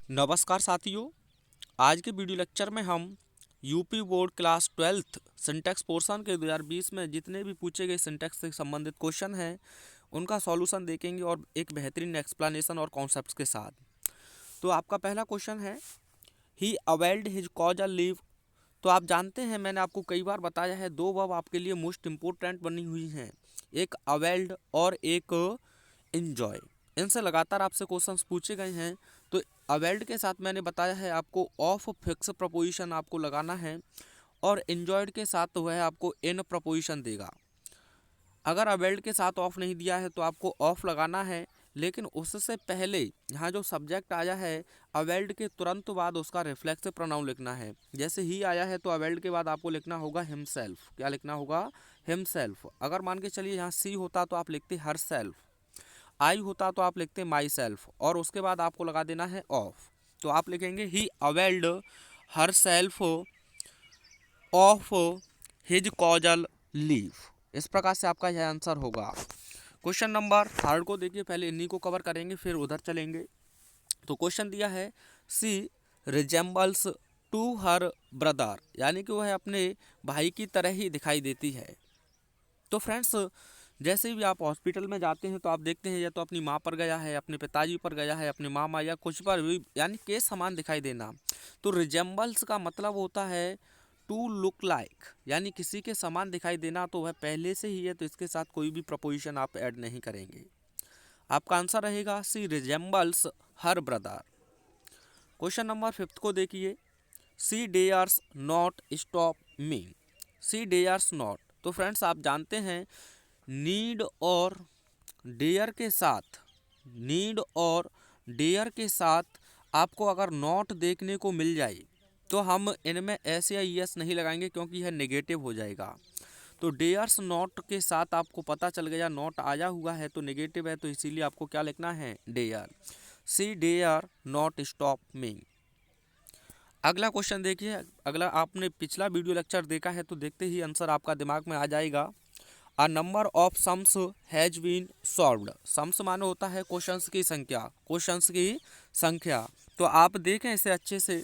नमस्कार साथियों। आज के वीडियो लेक्चर में हम UP board class 12th syntax portion के 2020 में जितने भी पूछे गए सिंटैक्स से संबंधित क्वेश्चन हैं उनका सॉल्यूशन देखेंगे और एक बेहतरीन एक्सप्लेनेशन और कॉन्सेप्ट्स के साथ। तो आपका पहला क्वेश्चन है, ही अवेल्ड हिज कॉजल लीव। तो आप जानते हैं, मैंने आपको कई बार बताया है, दो वर्ब आपके लिए मोस्ट इम्पोर्टेंट बनी हुई हैं, एक अवेल्ड और एक इन्जॉय। इनसे लगातार आपसे क्वेश्चंस पूछे गए हैं। तो अवेल्ड के साथ मैंने बताया है आपको ऑफ फिक्स प्रपोजिशन आपको लगाना है और इन्जॉयड के साथ तो वह आपको इन प्रपोजिशन देगा। अगर अवेल्ड के साथ ऑफ नहीं दिया है तो आपको ऑफ लगाना है, लेकिन उससे पहले यहाँ जो सब्जेक्ट आया है अवेल्ड के तुरंत बाद उसका रिफ्लेक्सिव प्रोनाउन लिखना है। जैसे ही आया है तो अवेल्ड के बाद आपको लिखना होगा हिमसेल्फ। क्या लिखना होगा? हिमसेल्फ। अगर मान के चलिए यहाँ सी होता तो आप लिखते हर सेल्फ, आई होता तो आप लिखते माई सेल्फ और उसके बाद आपको लगा देना है ऑफ। तो आप लिखेंगे he availed her self of his casual leave. इस प्रकार से आपका यह आंसर होगा। क्वेश्चन नंबर 3 को देखिए, पहले इन्हीं को कवर करेंगे फिर उधर चलेंगे। तो क्वेश्चन दिया है, सी रिजेंबल्स टू हर ब्रदर, यानी कि वह अपने भाई की तरह ही दिखाई देती है। तो फ्रेंड्स, जैसे भी आप हॉस्पिटल में जाते हैं तो आप देखते हैं या तो अपनी माँ पर गया है, अपने पिताजी पर गया है, अपने मामा या कुछ पर भी, यानी के समान दिखाई देना। तो रिजेंबल्स का मतलब होता है टू लुक लाइक, यानी किसी के समान दिखाई देना। तो वह पहले से ही है, तो इसके साथ कोई भी प्रपोजिशन आप ऐड नहीं करेंगे। आपका आंसर रहेगा she resembles her brother. Question number 5 को देखिए, she dares not stop me. She dares not, तो फ्रेंड्स आप जानते हैं नीड और डेयर के साथ, नीड और डेयर के साथ आपको अगर नॉट देखने को मिल जाए तो हम इनमें एस या यस नहीं लगाएंगे क्योंकि यह नेगेटिव हो जाएगा। तो डेयर्स नॉट के साथ आपको पता चल गया नॉट आया हुआ है तो नेगेटिव है, तो इसीलिए आपको क्या लिखना है? Dare. See dare not stop me. अगला क्वेश्चन देखिए, अगला आपने पिछला वीडियो लेक्चर देखा है तो देखते ही आंसर आपका दिमाग में आ जाएगा। A number of sums has been solved. Sums माने होता है क्वेश्चंस की संख्या, क्वेश्चंस की संख्या। तो आप देखें इसे अच्छे से,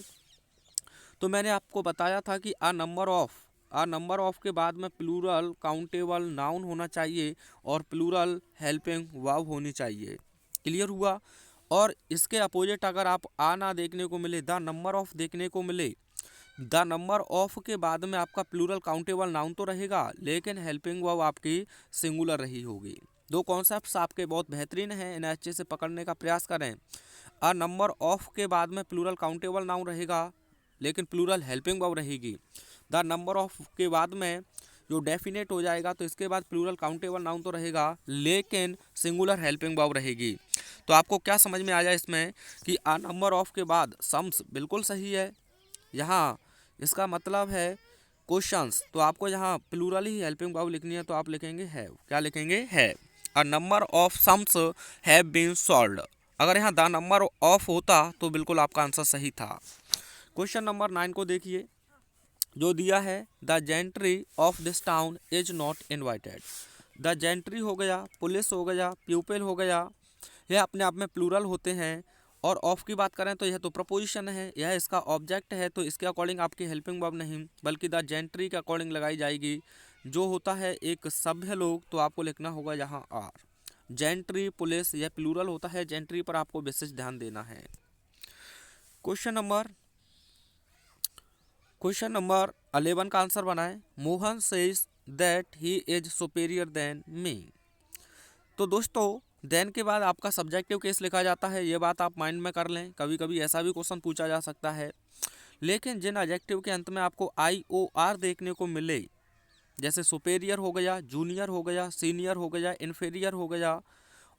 तो मैंने आपको बताया था कि अ नंबर ऑफ के बाद में प्लूरल काउंटेबल नाउन होना चाहिए और प्लूरल हेल्पिंग वर्ब होनी चाहिए। क्लियर हुआ? और इसके अपोजिट अगर आप आ ना देखने को मिले, द नंबर ऑफ देखने को मिले, द नंबर ऑफ के बाद में आपका प्लूरल काउंटेबल नाउन तो रहेगा लेकिन हेल्पिंग वर्ब आपकी सिंगुलर रही होगी। दो कॉन्सेप्ट्स आपके बहुत बेहतरीन हैं, इन्हें अच्छे से पकड़ने का प्रयास करें। अ नंबर ऑफ के बाद में प्लूरल काउंटेबल नाउन रहेगा लेकिन प्लूरल हेल्पिंग वर्ब रहेगी। द नंबर ऑफ के बाद में जो डेफिनेट हो जाएगा तो इसके बाद प्लूरल काउंटेबल नाउन तो रहेगा लेकिन सिंगुलर हेल्पिंग वर्ब रहेगी। तो आपको क्या समझ में आया इसमें कि अ नंबर ऑफ के बाद सम्स बिल्कुल सही है। यहाँ इसका मतलब है क्वेश्चंस, तो आपको यहाँ प्लूरल ही हेल्पिंग वर्ब लिखनी है तो आप लिखेंगे हैव। क्या लिखेंगे? Have. A number of sums have been solved. अगर यहाँ द नंबर ऑफ होता तो बिल्कुल आपका आंसर सही था। क्वेश्चन नंबर 9 को देखिए, जो दिया है, the gentry of this town is not invited. The gentry हो गया, पुलिस हो गया, प्यूपिल हो गया, यह अपने आप में प्लूरल होते हैं। और ऑफ की बात करें तो यह तो प्रपोजिशन है, यह इसका ऑब्जेक्ट है, तो इसके अकॉर्डिंग आपकी हेल्पिंग वर्ब नहीं बल्कि द जेंट्री के अकॉर्डिंग लगाई जाएगी। जो होता है एक सभ्य लोग, तो आपको लिखना होगा यहाँ आर। जेंट्री पुलिस यह प्लूरल होता है, जेंट्री पर आपको विशेष ध्यान देना है। क्वेश्चन नंबर 11 का आंसर बनाएं। Mohan says that he is superior than me. तो दोस्तों, देन के बाद आपका सब्जेक्टिव केस लिखा जाता है, ये बात आप माइंड में कर लें। कभी कभी ऐसा भी क्वेश्चन पूछा जा सकता है। लेकिन जिन एडजेक्टिव के अंत में आपको आई ओ आर देखने को मिले, जैसे सुपेरियर हो गया, जूनियर हो गया, सीनियर हो गया, इन्फीरियर हो गया,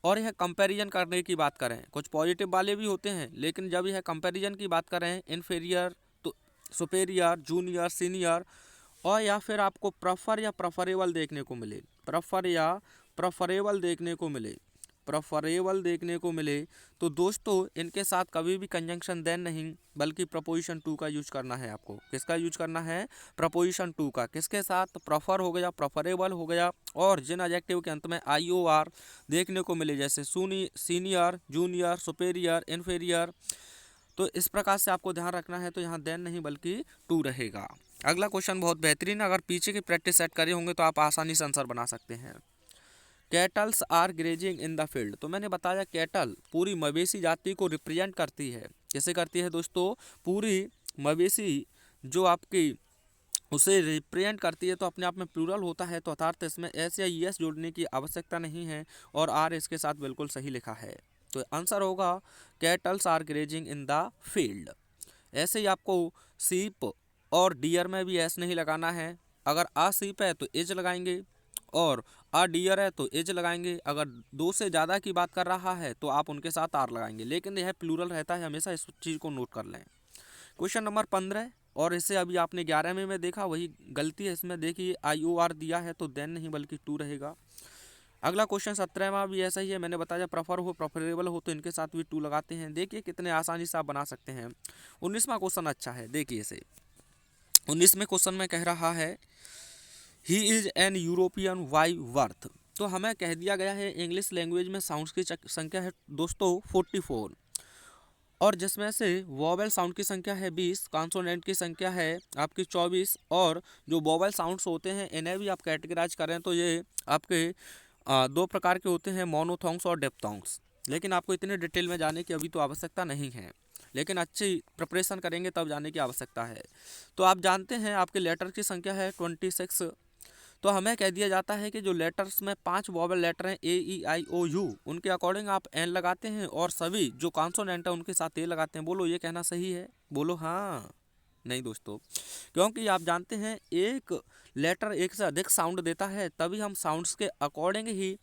और यह कंपैरिजन करने की बात करें, कुछ पॉजिटिव वाले भी होते हैं लेकिन जब यह कंपैरिजन की बात करें, इन्फीरियर तो सुपेरियर, जूनियर, सीनियर, और या फिर आपको प्रेफर या प्रेफरेबल देखने को मिले, प्रेफर या प्रेफरेबल देखने को मिले, प्रेफरेबल देखने को मिले, तो दोस्तों इनके साथ कभी भी कंजंक्शन देन नहीं बल्कि प्रपोजिशन टू का यूज करना है। आपको किसका यूज करना है? प्रपोजिशन टू का। किसके साथ? प्रेफर हो गया, प्रेफरेबल हो गया, और जिन एडजेक्टिव के अंत में आई ओ आर देखने को मिले जैसे सीनियर, जूनियर, सुपेरियर, इन्फीरियर, तो इस प्रकार से आपको ध्यान रखना है, तो यहाँ देन नहीं बल्कि टू रहेगा। अगला क्वेश्चन बहुत बेहतरीन है, अगर पीछे की प्रैक्टिस सेट करे होंगे तो आप आसानी से आंसर बना सकते हैं। Cattles are grazing in the field, तो मैंने बताया कैटल पूरी मवेशी जाति को रिप्रेजेंट करती है। कैसे करती है दोस्तों? पूरी मवेशी जो आपकी उसे रिप्रेजेंट करती है, तो अपने आप में प्लूरल होता है, तो अर्थात इसमें एस या ईएस जोड़ने की आवश्यकता नहीं है और आर इसके साथ बिल्कुल सही लिखा है। तो आंसर होगा cattles are grazing in the field. ऐसे ही आपको सीप और डियर में भी एस नहीं लगाना है। अगर आ सीप है तो एज लगाएंगे और आ डियर है तो एज लगाएंगे। अगर दो से ज़्यादा की बात कर रहा है तो आप उनके साथ आर लगाएंगे, लेकिन यह प्लूरल रहता है हमेशा, इस चीज़ को नोट कर लें। क्वेश्चन नंबर 15, और इसे अभी आपने 11 में देखा, वही गलती है इसमें। देखिए IOR दिया है तो देन नहीं बल्कि टू रहेगा। अगला क्वेश्चन 17वां भी ऐसा ही है, मैंने बताया प्रेफर हो प्रेफरेबल हो तो इनके साथ भी टू लगाते हैं। देखिए कितने आसानी से आप बना सकते हैं। 19वां क्वेश्चन अच्छा है, देखिए इसे। 19वें क्वेश्चन में कह रहा है he is an European why worth, तो हमें कह दिया गया है इंग्लिश लैंग्वेज में साउंड्स की संख्या है दोस्तों 44, और जिसमें से वोवेल साउंड की संख्या है 20, कॉन्सोनेंट की संख्या है आपकी 24, और जो वोवेल साउंड्स होते हैं इन्हें भी आप कैटेगराइज करें तो ये आपके दो प्रकार के होते हैं, मोनोथोंग्स और डेप्थोंग्स। लेकिन आपको इतने डिटेल में जाने की अभी तो आवश्यकता नहीं है, लेकिन अच्छी प्रिपरेशन करेंगे तब जाने की आवश्यकता है। तो आप जानते हैं आपके लेटर की संख्या है 26, तो हमें कह दिया जाता है कि जो लेटर्स में 5 वोवेल लेटर हैं AEIOU, उनके अकॉर्डिंग आप एन लगाते हैं और सभी जो कॉन्सोनेंट है उनके साथ ए लगाते हैं। बोलो ये कहना सही है? बोलो हाँ। नहीं दोस्तों, क्योंकि आप जानते हैं एक लेटर एक से अधिक साउंड देता है, तभी हम साउंड्स के अकॉर्डिंग ही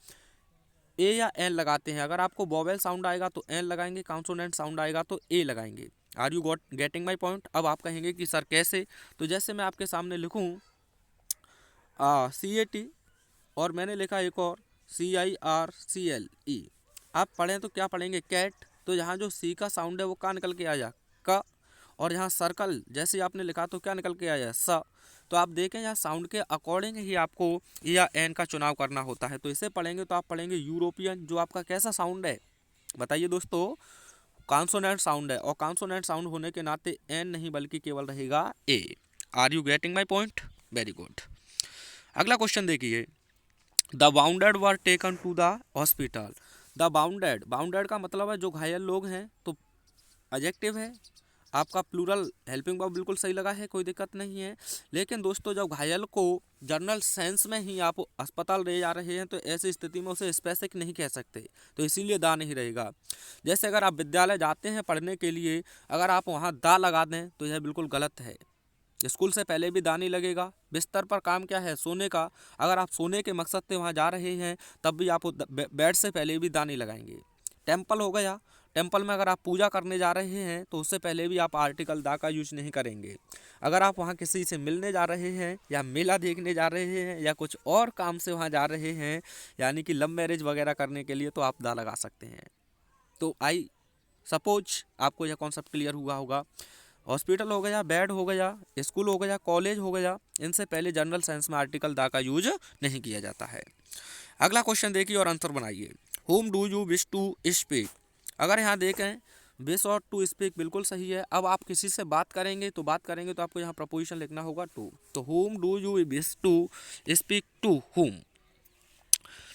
ए या एन लगाते हैं। अगर आपको वोवेल साउंड आएगा तो एन लगाएंगे, कॉन्सोनेंट साउंड आएगा तो ए लगाएंगे। Are you getting my point? अब आप कहेंगे कि सर कैसे? तो जैसे मैं आपके सामने लिखूँ CAT और मैंने लिखा एक और CIRCLE, आप पढ़ें तो क्या पढ़ेंगे? कैट, तो यहाँ जो सी का साउंड है वो क्या निकल के आया? क, और यहाँ सर्कल जैसे आपने लिखा तो क्या निकल के आया? स। तो आप देखें यहाँ साउंड के अकॉर्डिंग ही आपको ए या एन का चुनाव करना होता है। तो इसे पढ़ेंगे तो आप पढ़ेंगे यूरोपियन, जो आपका कैसा साउंड है बताइए दोस्तों? कॉन्सोनेंट साउंड है, और कॉन्सोनेंट साउंड होने के नाते एन नहीं बल्कि केवल रहेगा A. Are you getting my point? Very good. अगला क्वेश्चन देखिए, the bounded were taken to the hospital. The bounded, bounded का मतलब है जो घायल लोग हैं, तो एडजेक्टिव है आपका, प्लूरल हेल्पिंग वर्ब बिल्कुल सही लगा है, कोई दिक्कत नहीं है। लेकिन दोस्तों जब घायल को जनरल सेंस में ही आप अस्पताल ले जा रहे हैं तो ऐसी स्थिति में उसे स्पेसिफिक नहीं कह सकते, तो इसीलिए दा नहीं रहेगा। जैसे अगर आप विद्यालय जाते हैं पढ़ने के लिए, अगर आप वहाँ दा लगा दें तो यह बिल्कुल गलत है। स्कूल से पहले भी दानी लगेगा। बिस्तर पर काम क्या है? सोने का। अगर आप सोने के मकसद से वहाँ जा रहे हैं तब भी आप बेड से पहले भी दानी लगाएंगे। टेम्पल हो गया, टेम्पल में अगर आप पूजा करने जा रहे हैं तो उससे पहले भी आप आर्टिकल दा का यूज नहीं करेंगे। अगर आप वहाँ किसी से मिलने जा रहे हैं या मेला देखने जा रहे हैं या कुछ और काम से वहाँ जा रहे हैं, यानी कि लव मैरिज वगैरह करने के लिए, तो आप दा लगा सकते हैं। तो आई सपोज आपको यह कॉन्सेप्ट क्लियर हुआ होगा। हॉस्पिटल हो गया, बेड हो गया, स्कूल हो गया, कॉलेज हो गया, इनसे पहले जनरल सेंस में आर्टिकल दा का यूज नहीं किया जाता है। अगला क्वेश्चन देखिए और आंसर बनाइए। Whom do you wish to speak, अगर यहाँ देखें विश और टू स्पीक बिल्कुल सही है। अब आप किसी से बात करेंगे तो आपको यहाँ प्रपोजिशन लिखना होगा टू, तो whom do you wish to speak to whom.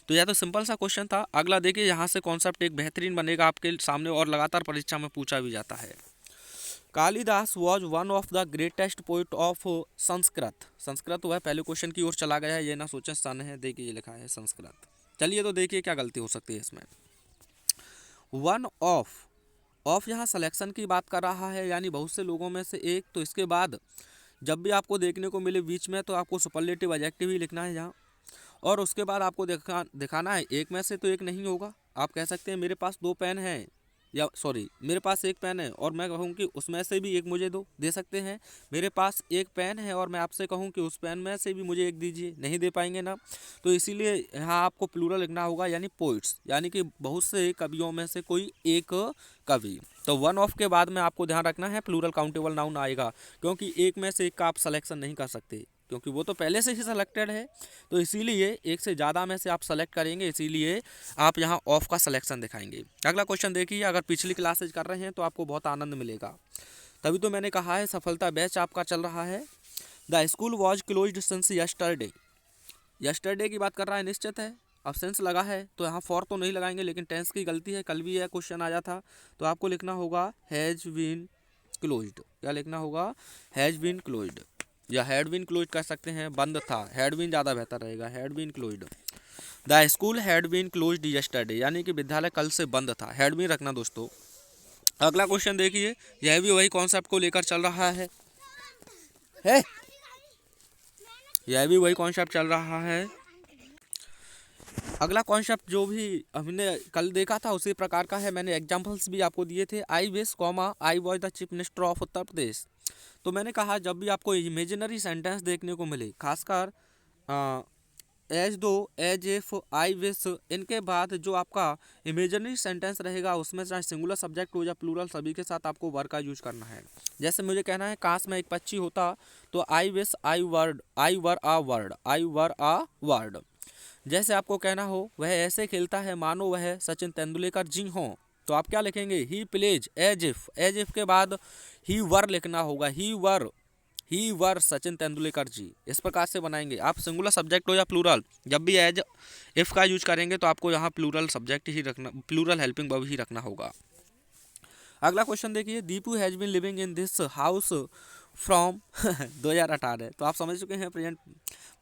तो यह तो सिंपल सा क्वेश्चन था। अगला देखिए, यहाँ से कॉन्सेप्ट एक बेहतरीन बनेगा आपके सामने और लगातार परीक्षा में पूछा भी जाता है। Kalidas was one of the greatest poet of Sanskrit. Sanskrit वह पहले क्वेश्चन की ओर चला गया है, ये ना सोचें सन है, देखिए ये लिखा है संस्कृत। चलिए तो देखिए क्या गलती हो सकती है इसमें। वन ऑफ यहाँ सिलेक्शन की बात कर रहा है, यानी बहुत से लोगों में से एक। तो इसके बाद जब भी आपको देखने को मिले बीच में तो आपको सुपरलेटिव एडजेक्टिव ही लिखना है यहाँ, और उसके बाद आपको दिखाना है एक में से तो एक नहीं होगा। आप कह सकते हैं मेरे पास 2 पेन हैं, या सॉरी मेरे पास 1 पेन है और मैं कहूँ कि उसमें से भी एक मुझे दे सकते हैं। मेरे पास 1 पेन है और मैं आपसे कहूँ कि उस पेन में से भी मुझे एक दीजिए, नहीं दे पाएंगे ना। तो इसीलिए यहाँ आपको प्लूरल लिखना होगा, यानी पोइट्स, यानी कि बहुत से कवियों में से कोई एक कवि। तो वन ऑफ के बाद में आपको ध्यान रखना है प्लूरल काउंटेबल नाउन आएगा, क्योंकि एक में से एक का आप सिलेक्शन नहीं कर सकते। क्योंकि वो तो पहले से ही सेलेक्टेड है, तो इसीलिए एक से ज़्यादा में से आप सेलेक्ट करेंगे, इसीलिए आप यहाँ ऑफ का सिलेक्शन दिखाएंगे। अगला क्वेश्चन देखिए, अगर पिछली क्लासेज कर रहे हैं तो आपको बहुत आनंद मिलेगा, तभी तो मैंने कहा है सफलता बैच आपका चल रहा है। The school was closed since yesterday, yesterday की बात कर रहा है, निश्चित है। अब सेंस लगा है तो यहाँ फॉर तो नहीं लगाएंगे, लेकिन टेंस की गलती है, कल भी यह क्वेश्चन आया था, तो आपको लिखना होगा हैज़ बीन क्लोज्ड। क्या लिखना होगा? हैज़ बीन क्लोज्ड, या हैड बीन क्लोज्ड कर सकते हैं, बंद था, हैड बीन ज़्यादा बेहतर रहेगा, had been closed. The school had been closed yesterday, यानी कि विद्यालय कल से बंद था, हैड बीन रखना दोस्तों। अगला क्वेश्चन देखिए, यह भी वही कॉन्सेप्ट को लेकर चल रहा है, यह भी वही कॉन्सेप्ट चल रहा है। अगला कॉन्सेप्ट जो भी हमने कल देखा था उसी प्रकार का है, मैंने एग्जांपल्स भी आपको दिए थे। I wish comma I was the chief minister of Uttar Pradesh, तो मैंने कहा जब भी आपको इमेजिनरी सेंटेंस देखने को मिले, खासकर एज दो, एज इफ, आई विश, इनके बाद जो आपका इमेजिनरी सेंटेंस रहेगा उसमें चाहे सिंगुलर सब्जेक्ट हो या प्लूरल, सभी के साथ आपको वर्ड का यूज करना है। जैसे मुझे कहना है काश मैं एक पक्षी होता, तो I wish I were a bird, I were a bird. जैसे आपको कहना हो वह ऐसे खेलता है मानो वह सचिन तेंदुलकर जी हों, तो आप क्या लिखेंगे? He plays as if, as if के बाद ही वर लिखना होगा, ही वर सचिन तेंदुलकर जी। इस प्रकार से बनाएंगे आप, सिंगुलर सब्जेक्ट हो या प्लूरल, जब भी एज इफ का यूज करेंगे तो आपको यहाँ प्लूरल सब्जेक्ट ही रखना, प्लूरल हेल्पिंग वर्ब ही रखना होगा। अगला क्वेश्चन देखिए, Deepu has been living in this house from 2018, तो आप समझ चुके हैं प्रेजेंट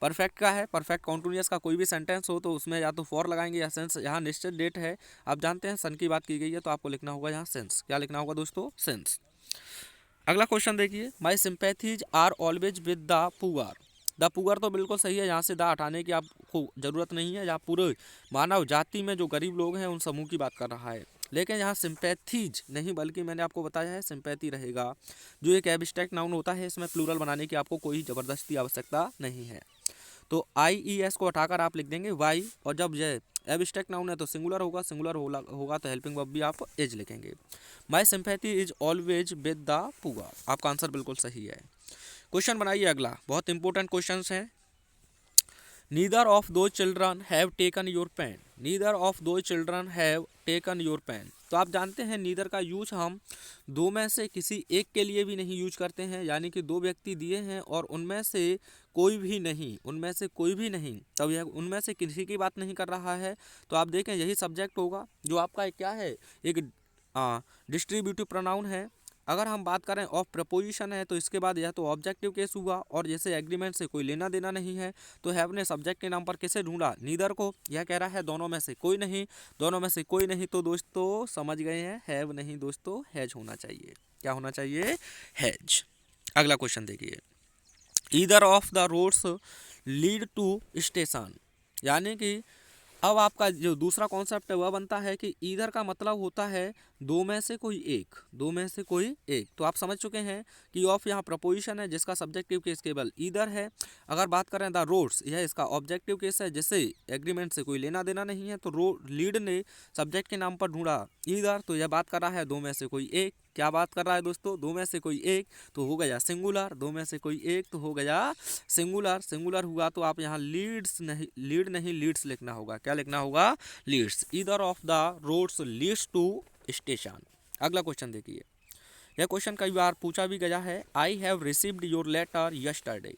परफेक्ट का है, परफेक्ट कॉन्टिन्यूअस का कोई भी सेंटेंस हो तो उसमें या तो फॉर लगाएंगे या सेंस। यहाँ निश्चित डेट है, आप जानते हैं सन की बात की गई है, तो आपको लिखना होगा यहाँ सेंस। क्या लिखना होगा दोस्तों? सेंस। अगला क्वेश्चन देखिए, my sympathies are always with the poor, the poor तो बिल्कुल सही है, यहाँ से द हटाने की आपको जरूरत नहीं है, यहाँ पूरे मानव जाति में जो गरीब लोग हैं उन समूह की बात कर रहा है। लेकिन यहाँ सिंपैथीज नहीं, बल्कि मैंने आपको बताया है सिंपैथी रहेगा, जो एक एब्स्ट्रैक्ट नाउन होता है, इसमें प्लूरल बनाने की आपको कोई ज़बरदस्ती आवश्यकता नहीं है। तो आई ई एस को हटाकर आप लिख देंगे वाई, और जब यह एब्स्ट्रैक्ट नाउन है तो सिंगुलर होगा, सिंगुलर होगा तो हेल्पिंग वर्ब भी आप एज लिखेंगे। My sympathy is always with the poor, आपका आंसर बिल्कुल सही है। क्वेश्चन बनाइए अगला, बहुत इंपॉर्टेंट क्वेश्चन है। Neither of two children have taken your pen, neither of two children have taken your pen, तो आप जानते हैं नीदर का यूज हम दो में से किसी एक के लिए भी नहीं यूज करते हैं, यानी कि दो व्यक्ति दिए हैं और उनमें से कोई भी नहीं, उनमें से कोई भी नहीं, तब यह उनमें से किसी की बात नहीं कर रहा है, तो आप देखें यही सब्जेक्ट होगा जो आपका क्या है, एक डिस्ट्रीब्यूटिव प्रोनाउन है। अगर हम बात करें ऑफ प्रपोजिशन है तो इसके बाद यह तो ऑब्जेक्टिव केस हुआ, और जैसे एग्रीमेंट से कोई लेना देना नहीं है तो हैव ने सब्जेक्ट के नाम पर किसे ढूंढा? नीदर को। यह कह रहा है दोनों में से कोई नहीं, दोनों में से कोई नहीं, तो दोस्तों समझ गए हैं, हैव नहीं दोस्तों हैज होना चाहिए। क्या होना चाहिए? हैज। अगला क्वेश्चन देखिए, either of the roads lead to station, यानी कि अब आपका जो दूसरा कॉन्सेप्ट है वह बनता है कि ईदर का मतलब होता है दो में से कोई एक, दो में से कोई एक, तो आप समझ चुके हैं कि ऑफ यहाँ प्रपोजिशन है जिसका सब्जेक्टिव केस केवल ईदर है। अगर बात करें द रोड्स, यह इसका ऑब्जेक्टिव केस है, जिससे एग्रीमेंट से कोई लेना देना नहीं है, तो रोड लीड ने सब्जेक्ट के नाम पर ढूंढा ईदर, तो यह बात कर रहा है दो में से कोई एक। क्या बात कर रहा है दोस्तों? दो में से कोई एक, तो हो गया सिंगुलर, दो में से कोई एक तो हो गया सिंगुलर, सिंगुलर हुआ तो आप यहाँ लीड्स नहीं, लीड नहीं लीड्स लिखना होगा। क्या लिखना होगा? Leads. Either of the roads leads to station. अगला क्वेश्चन देखिए, यह क्वेश्चन कई बार पूछा भी गया है, I have received your letter yesterday.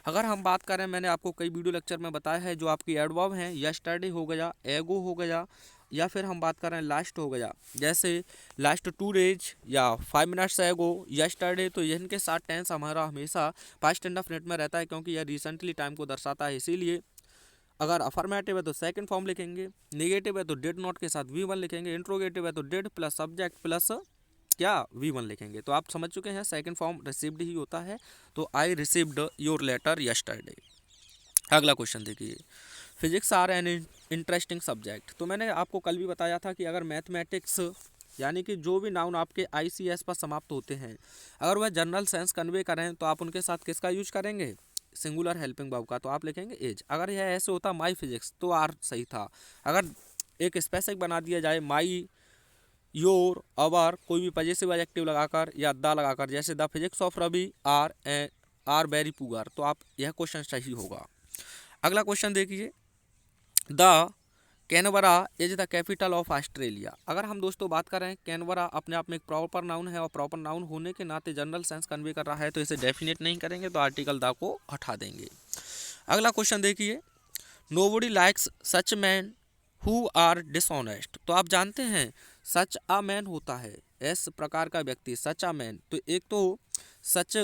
अगर हम बात करें, मैंने आपको कई वीडियो लेक्चर में बताया है, जो आपकी एडवर्ब हैं, यस्टरडे हो गया, एगो हो गया, या फिर हम बात करें लास्ट हो गया, जैसे लास्ट 2 डेज या 5 मिनट्स एगो, यस्टरडे, तो इनके साथ टेंस हमारा हमेशा पास्ट इंडेफिनिट में रहता है, क्योंकि यह रिसेंटली टाइम को दर्शाता है। इसीलिए अगर अफर्मेटिव है तो सेकंड फॉर्म लिखेंगे, नेगेटिव है तो डिड नॉट के साथ V1 लिखेंगे, इंट्रोगेटिव है तो डिड प्लस सब्जेक्ट प्लस क्या V1 लिखेंगे। तो आप समझ चुके हैं सेकंड फॉर्म रिसीव्ड ही होता है, तो I received your letter yesterday. अगला क्वेश्चन देखिए, physics are an interesting subject, तो मैंने आपको कल भी बताया था कि अगर मैथमेटिक्स यानी कि जो भी नाउन आपके ICS पर समाप्त होते हैं, अगर वह जनरल सेंस कन्वे करें तो आप उनके साथ किसका यूज करेंगे? सिंगुलर हेल्पिंग वर्ब का, तो आप लिखेंगे एज। अगर यह ऐसे होता माई फिजिक्स तो आर सही था। अगर एक स्पेसिफिक बना दिया जाए माई, योर, अवर, कोई भी पजेसिव एडजेक्टिव लगाकर या द लगाकर, जैसे the physics of Ravi are are very poor, तो आप यह क्वेश्चन सही होगा। अगला क्वेश्चन देखिए, the Canberra is the capital of Australia. अगर हम दोस्तों बात करें, कैनबरा अपने आप में एक प्रॉपर नाउन है और प्रॉपर नाउन होने के नाते जनरल सेंस कन्वे कर रहा है, तो इसे डेफिनेट नहीं करेंगे, तो आर्टिकल द को हटा देंगे। अगला क्वेश्चन देखिए, nobody likes such man who are dishonest. तो आप जानते हैं सच अ मैन होता है इस प्रकार का व्यक्ति, सच अ मैन। तो एक तो सच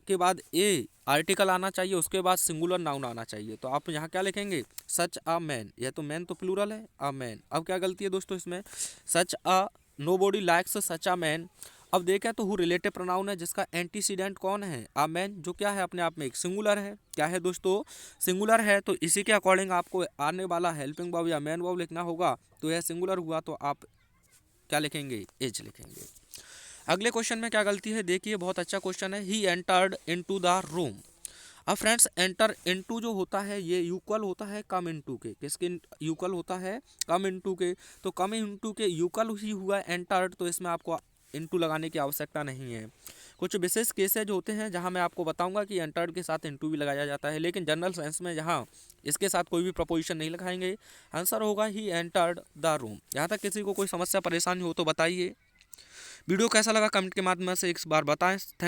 के बाद ए आर्टिकल आना चाहिए, उसके बाद सिंगुलर नाउन आना चाहिए। तो आप यहाँ क्या लिखेंगे, सच अ मैन। यह तो मैन तो प्लूरल है, अ मैन। अब क्या गलती है दोस्तों इसमें, such a nobody likes such a man. अब देखें तो हु रिलेटिव प्रोनाउन है जिसका एंटीसीडेंट कौन है, अ मैन, जो क्या है अपने आप में एक सिंगुलर है। क्या है दोस्तों, सिंगुलर है। तो इसी के अकॉर्डिंग आपको आने वाला हेल्पिंग वर्ब या मैन वर्ब लिखना होगा। तो यह सिंगुलर हुआ, तो आप क्या लिखेंगे, एज लिखेंगे। अगले क्वेश्चन में क्या गलती है देखिए, बहुत अच्छा क्वेश्चन है, he entered into the room. अब फ्रेंड्स, एंटर इनटू जो होता है ये यूक्वल होता है कम इनटू के। किसके यूक्वल होता है, कम इनटू के। तो कम इनटू के यूक्वल ही हुआ एंटर्ड, तो इसमें आपको इनटू लगाने की आवश्यकता नहीं है। कुछ विशेष केसेज होते हैं जहां मैं आपको बताऊंगा कि एंटर्ड के साथ इनटू भी लगाया जाता है, लेकिन जनरल सेंस में यहाँ इसके साथ कोई भी प्रपोजिशन नहीं लगाएंगे। आंसर होगा ही एंटर्ड द रूम। यहाँ तक किसी को कोई समस्या परेशानी हो तो बताइए। वीडियो कैसा लगा कमेंट के माध्यम से एक बार बताएं। थैंक्स।